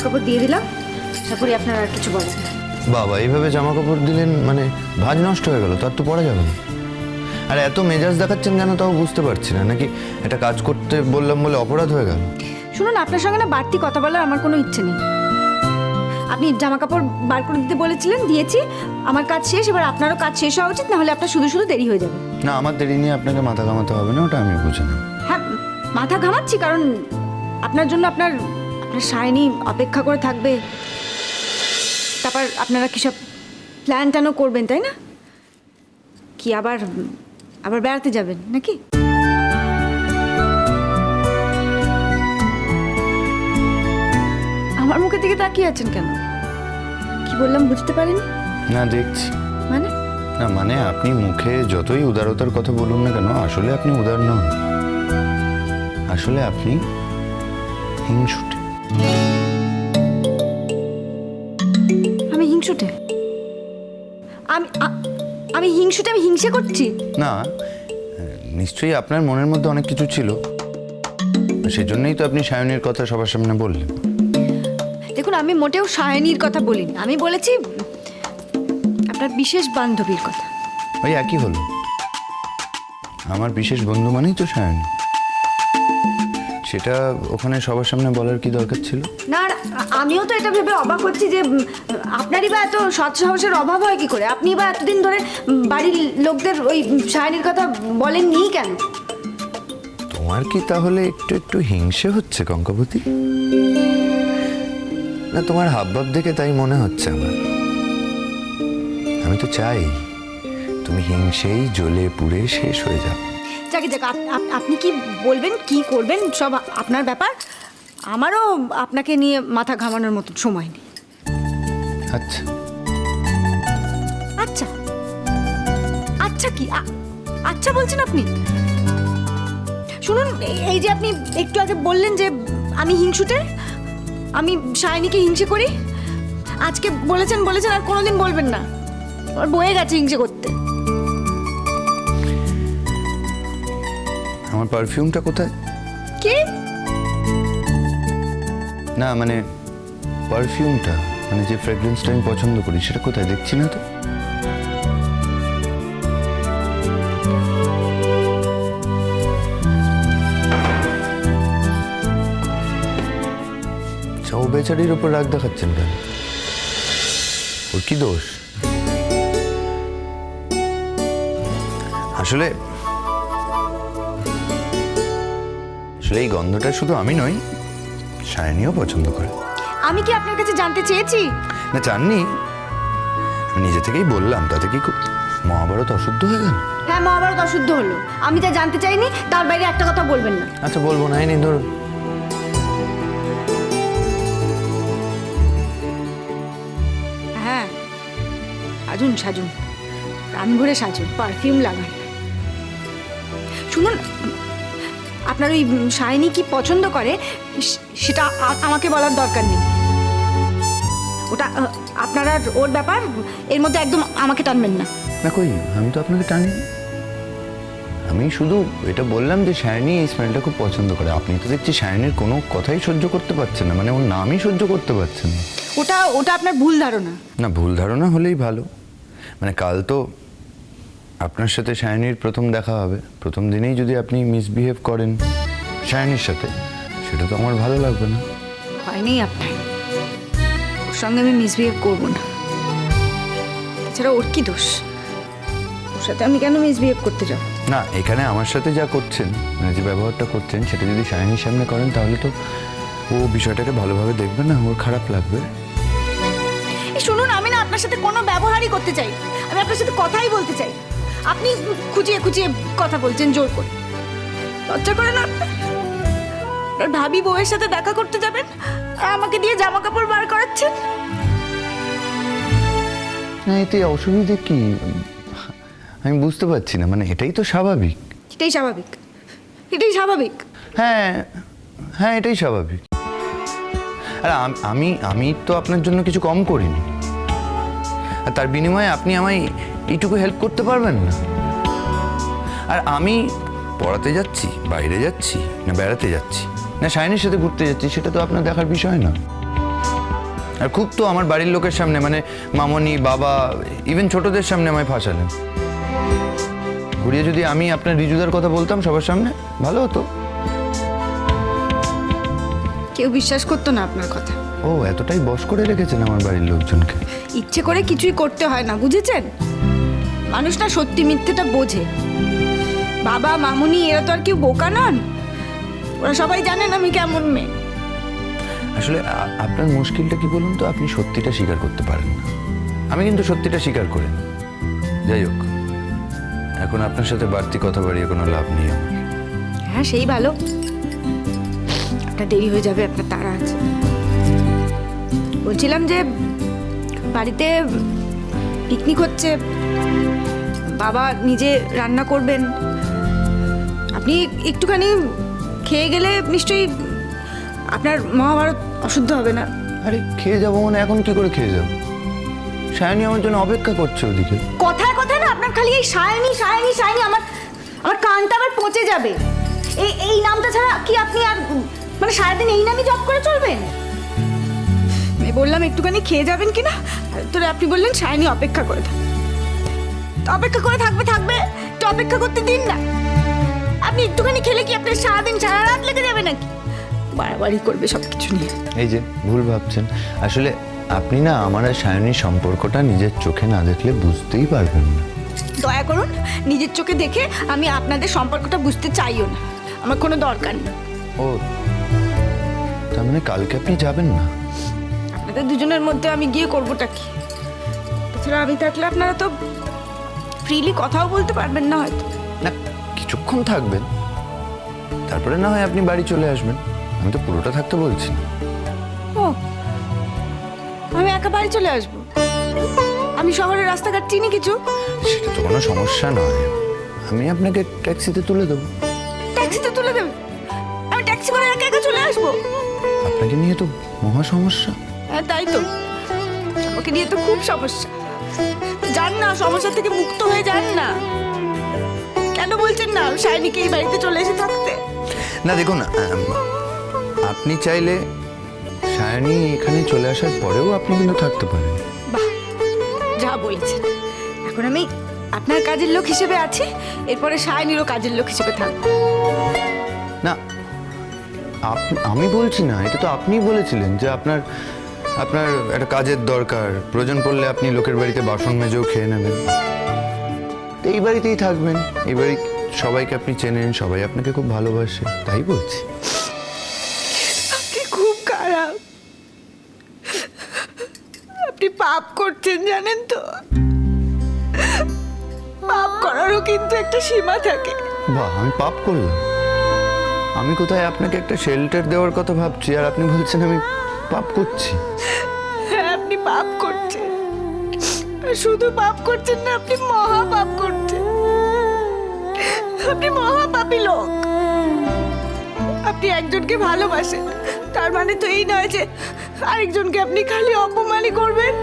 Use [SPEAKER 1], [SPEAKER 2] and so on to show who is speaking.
[SPEAKER 1] কাপড় দিয়ে দিলাম, আশা করি আপনার আর কিছু বলেন না।
[SPEAKER 2] বাবা এইভাবে জামা কাপড় দিলেন মানে ভাঁজ নষ্ট হয়ে গেল, তার তো পরা যাবে না। আর এত মেজাজ দেখাচ্ছেন কেন তাও বুঝতে পারছি না, নাকি এটা কাজ করতে বললাম বলে অপরাধ হয়ে গেল?
[SPEAKER 1] শুনুন, আপনার সঙ্গে না বাড়তি কথা বলার আমার কোনো ইচ্ছে নেই। আপনি জামা কাপড় বার করে দিতে বলেছিলেন, দিয়েছি, আমার কাজ শেষ। এবার আপনারও কাজ শেষ হওয়া উচিত, নাহলে আপনার শুধু শুধু দেরি হয়ে যাবে।
[SPEAKER 2] না, আমার দেরি নিয়ে আপনাকে মাথা ঘামাতে হবে না, ওটা আমি বুঝে নেব।
[SPEAKER 1] হ্যাঁ, মাথা ঘামাচ্ছি কারণ আপনার জন্য আপনার সায়নী অপেক্ষা করে থাকবে। তারপর আপনারা কি সব প্ল্যান ট্যানও করবেন, তাই না? কি আবার আবার বেড়াতে যাবেন নাকি? আমার মুখের দিকে তাকিয়ে আছেন কেন? কি বললাম বুঝতে পারেন?
[SPEAKER 2] না, দেখছি।
[SPEAKER 1] মানে
[SPEAKER 2] না মানে আপনি মুখে যতই উদারতার কথা বলুন না কেন, আসলে আপনি উদার নন, আসলে আপনি হিংসুটে।
[SPEAKER 1] আমি হিংসুটে? আমি আমি হিংসুটে? আমি হিংসে করছি
[SPEAKER 2] না, নিশ্চয়ই আপনার মনের মধ্যে অনেক কিছু ছিল, সেজন্যই তো আপনি সায়নীর কথা সবার সামনে বললেন।
[SPEAKER 1] দেখুন, আমি মোটেও সায়নীর কথা বলিনি, আমি বলেছি আপনার বিশেষ বান্ধবীর কথা।
[SPEAKER 2] ওই একই হলো, আমার বিশেষ বন্ধু মানেই তো সায়নী। সেটা ওখানে সবার সামনে বলার কি দরকার ছিল?
[SPEAKER 1] না, আমিও তো এটা ভেবে অবাক হচ্ছি যে আপনারই বা এত সৎ সাহসের অভাব হয় কি করে? আপনি বা এতদিন ধরে বাড়ির লোকদের ওই সায়নীর কথা বলেননি কেন?
[SPEAKER 2] তোমার কি তাহলে একটু একটু হিংসে হচ্ছে কঙ্কাবতী? না, তোমার হাবভাব দেখে তাই মনে হচ্ছে আমার। আমি তো চাই তুমি হিংসেই জ্বলে পুড়ে শেষ হয়ে যাও।
[SPEAKER 1] যাকে যাক, আপনি কি বলবেন, কি করবেন, সব আপনার ব্যাপার। আমারও আপনাকে নিয়ে মাথা ঘামানোর মতো সময় নেই।
[SPEAKER 2] আচ্ছা
[SPEAKER 1] আচ্ছা আচ্ছা কি আচ্ছা বলছেন আপনি? শুনুন, এই যে আপনি একটু আগে বললেন যে আমি হিংসুটে, আমি সায়নীকে হিংসে করি, আজকে বলেছেন আর কোনোদিন বলবেন না। আমার বয়ে গেছে হিংসে করতে।
[SPEAKER 2] আমার পারফিউমটা কোথায়?
[SPEAKER 1] কি?
[SPEAKER 2] না মানে পারফিউমটা, মানে যে ফ্রেগরেন্সটা আমি পছন্দ করি সেটা কোথায় দেখছি না তো। ও বেচারির ওপর রাগ দেখাচ্ছেন কেন? ওর কি দোষ? আসলে আসলে এই গন্ধটা শুধু আমি নই, সায়নীও পছন্দ করে।
[SPEAKER 1] আমি কি আপনার কাছে জানতে চেয়েছি?
[SPEAKER 2] না, চাননি, আমি নিজে থেকেই বললাম। তাতে কি খুব মহাভারত অশুদ্ধ হয়ে গেল?
[SPEAKER 1] হ্যাঁ, মহাভারত অশুদ্ধ হলো। আমি যা জানতে চাইনি তার বাইরে একটা কথা বলবেন না।
[SPEAKER 2] আচ্ছা, বলবো না, এই নিন ধরুন।
[SPEAKER 1] হ্যাঁ, সাজুন, প্রাণ ভরে সাজুন, পারফিউম লাগান। শুনুন, আপনার ওই সায়নী কি পছন্দ করে সেটা আমাকে বলার দরকার নেই। ওটা আপনার আর ওর ব্যাপার, এর মধ্যে একদম আমাকে টানবেন না।
[SPEAKER 2] না কই, আমি তো আপনাকে টানি। আমি শুধু এটা বললাম যে সায়নী এই স্মেলটা খুব পছন্দ করে। আপনি তো দেখছি সায়নীর কোনো কথাই সহ্য করতে পারছেন না, মানে ওর নামই সহ্য করতে পারছেন না।
[SPEAKER 1] ওটা আপনার ভুল ধারণা।
[SPEAKER 2] না, ভুল ধারণা হলেই ভালো। মানে কাল তো আপনার সাথে সায়নীর প্রথম দেখা হবে, প্রথম দিনেই যদি আপনি মিসবিহেভ করেন সায়নীর সাথে, সেটা তো আমার ভালো লাগবে না।
[SPEAKER 1] হয়নি আপনার, ওর সঙ্গে আমি মিসবিহেভ করবো না। এছাড়া ওর কি দোষ? ওর সাথে আমি কেন মিসবিহেভ করতে যাব?
[SPEAKER 2] না, এখানে আমার সাথে যা করছেন, মানে যে ব্যবহারটা করছেন, সেটা যদি সায়নীর সামনে করেন তাহলে তো ও বিষয়টাকে ভালোভাবে দেখবে না, ওর খারাপ লাগবে।
[SPEAKER 1] শুনুন, আমি না আপনার সাথে কোনো ব্যবহারই করতে চাই, আমি আপনার সাথে কথাই বলতে চাই। আপনি খুঁজিয়ে কথা বলছেন জোর করে। লজ্জা করে না আপনার? ভাবি বউয়ের সাথে দেখা করতে যাবেন আর আমাকে দিয়ে জামা কাপড় বার করাচ্ছেন।
[SPEAKER 2] না, এতে অসুবিধে কি? আমি বুঝতে পারছি না, মানে এটাই তো স্বাভাবিক।
[SPEAKER 1] এটাই স্বাভাবিক।
[SPEAKER 2] হ্যাঁ হ্যাঁ, এটাই স্বাভাবিক। আর আমি তো আপনার জন্য কিছু কম করিনি, আর তার বিনিময়ে আপনি আমায় এইটুকু হেল্প করতে পারবেন না? আর আমি পড়াতে যাচ্ছি, বাইরে যাচ্ছি, না বেড়াতে যাচ্ছি, না সায়নীর সাথে ঘুরতে যাচ্ছি, সেটা তো আপনার দেখার বিষয় না। আর খুব তো আমার বাড়ির লোকের সামনে, মানে মামনি, বাবা, ইভেন ছোটদের সামনে আমায় ফাঁসালেন। ঘুরিয়ে যদি আমি আপনার রিজুদার কথা বলতাম সবার সামনে, ভালো হতো।
[SPEAKER 1] কেউ বিশ্বাস করতো না আপনার কথা।
[SPEAKER 2] ও এতটাই বশ করে রেখেছেন আমার বাড়ির লোকজনকে।
[SPEAKER 1] ইচ্ছে করে কিছুই করতে হয় না, বুঝেছেন? মানুষ না সত্যি মিথ্যেটা বোঝে। বাবা, মামুনি এরা তো আর কেউ বোকা নন, ওরা সবাই জানেন আমি কেমন মেয়ে।
[SPEAKER 2] আসলে আপনার মুশকিলটা কি বলুন তো, আপনি সত্যিটা স্বীকার করতে পারেন না। আমি কিন্তু সত্যিটা স্বীকার করি না। যাই হোক, এখন আপনার সাথে বাড়তি কথা বাড়িয়ে কোনো লাভ নেই আমার।
[SPEAKER 1] হ্যাঁ, সেই ভালো। আপনার দেরি হয়ে যাবে, আপনার তাড়া আছে। বলছিলাম যে বাড়িতে পিকনিক হচ্ছে, বাবা নিজে রান্না করবেন। আপনি একটুখানি খেয়ে গেলে নিশ্চয়ই আপনার মহাভারত অশুদ্ধ হবে না।
[SPEAKER 2] আরে খেয়ে যাবো মানে এখন কি করে খেয়ে যাবো? সায়নী আমার জন্য অপেক্ষা করছে ওদিকে।
[SPEAKER 1] কথায় কথায় না আপনার খালি এই সায়নী সায়নী সায়নী, আমার কানটা আবার পচে যাবে। এই নামটা ছাড়া কি আপনি আর মানে সারাদিন এই নামই জপ করে চলবেন? আমি বললাম একটুখানি খেয়ে যাবেন কিনা, তোরে আপনি বললেন সায়নী অপেক্ষা করে থাক। তো অপেক্ষা করে থাকবে তো অপেক্ষা করতে দিন না। আপনি একটুখানি খেলে কি আপনার সারাদিন সারা রাত লেগে যাবে নাকি? বাড়াবাড়ি করবে সব কিছু নিয়ে।
[SPEAKER 2] এই যে ভুল ভাবছেন। আসলে আপনি না আমার আর সায়নীর সম্পর্কটা নিজের চোখে না দেখলে বুঝতেই পারবেন না।
[SPEAKER 1] দয়া করুন, নিজের চোখে দেখে আমি আপনাদের সম্পর্কটা বুঝতে চাইও না, আমার কোনো দরকার নেই।
[SPEAKER 2] ও তার মানে কালকে আপনি যাবেন না?
[SPEAKER 1] আপনাদের দুজনের মধ্যে আমি গিয়ে করবোটা কি? তাছাড়া আমি থাকলে আপনারা তো ফ্রিলি কথাও বলতে পারবেন না হয়তো।
[SPEAKER 2] না, কিছুক্ষণ থাকবেন, তারপরে না হয় আপনি বাড়ি চলে আসবেন। আমি তো পুরোটা থাকতে বলছি না।
[SPEAKER 1] ও, আমি একা বাড়ি চলে আসবো? আমি শহরের রাস্তাঘাট চিনি কিছু।
[SPEAKER 2] সেটা তো কোনো সমস্যা নয়, আমি আপনাকে ট্যাক্সিতে তুলে দেবো।
[SPEAKER 1] ট্যাক্সিতে তুলে দেবে? আমি ট্যাক্সি করে একা একা চলে আসবো?
[SPEAKER 2] আপনাকে নিয়ে তো মহা সমস্যা।
[SPEAKER 1] হ্যাঁ, তাই তো, আমাকে নিয়ে তো খুব সমস্যা। যান না, সমস্যা থেকে মুক্ত হয়ে যান না। কেন বলছেন না সায়নীকে এই বাড়িতে চলে এসে থাকতে?
[SPEAKER 2] না দেখুন, আপনি চাইলে সায়নী এখানে চলে আসার পরেও আপনি কিন্তু থাকতে পারেন।
[SPEAKER 1] বাহ, যা বলেছেন। এখন আমি আপনার কাজের লোক হিসেবে আছি, এরপরে সায়নীরও কাজের লোক হিসেবে থাকবো।
[SPEAKER 2] না, আমি বলছি না, এটা তো আপনিই বলেছিলেন যে আপনার একটা কাজের দরকার, প্রয়োজন পড়লে আপনি লোকের বাড়িতে বাসন মেজেও খেয়ে নেবেন। এই বাড়িতেই থাকবেন, এই বাড়ি সবাইকে আপনি চেনেন, সবাই আপনাকে খুব ভালোবাসে, তাই বলছি।
[SPEAKER 1] আপনি খুব খারাপ, আপনি পাপ করছেন জানেন তো। পাপ করারও কিন্তু একটা সীমা থাকে।
[SPEAKER 2] বাহ, আমি পাপ করলাম? আমি কোথায় আপনাকে একটা শেল্টার দেওয়ার কথা ভাবছি, আর আপনি বলছেন আমি পাপ করছি?
[SPEAKER 1] হ্যাঁ, আপনি পাপ করছেন। আর শুধু পাপ করছেন না, আপনি মহা পাপ করছেন। আপনি মহাপাপী লোক। আপনি একজনকে ভালোবাসেন, তার মানে তো এই নয় যে আরেকজনকে আপনি খালি অপমানই করবেন।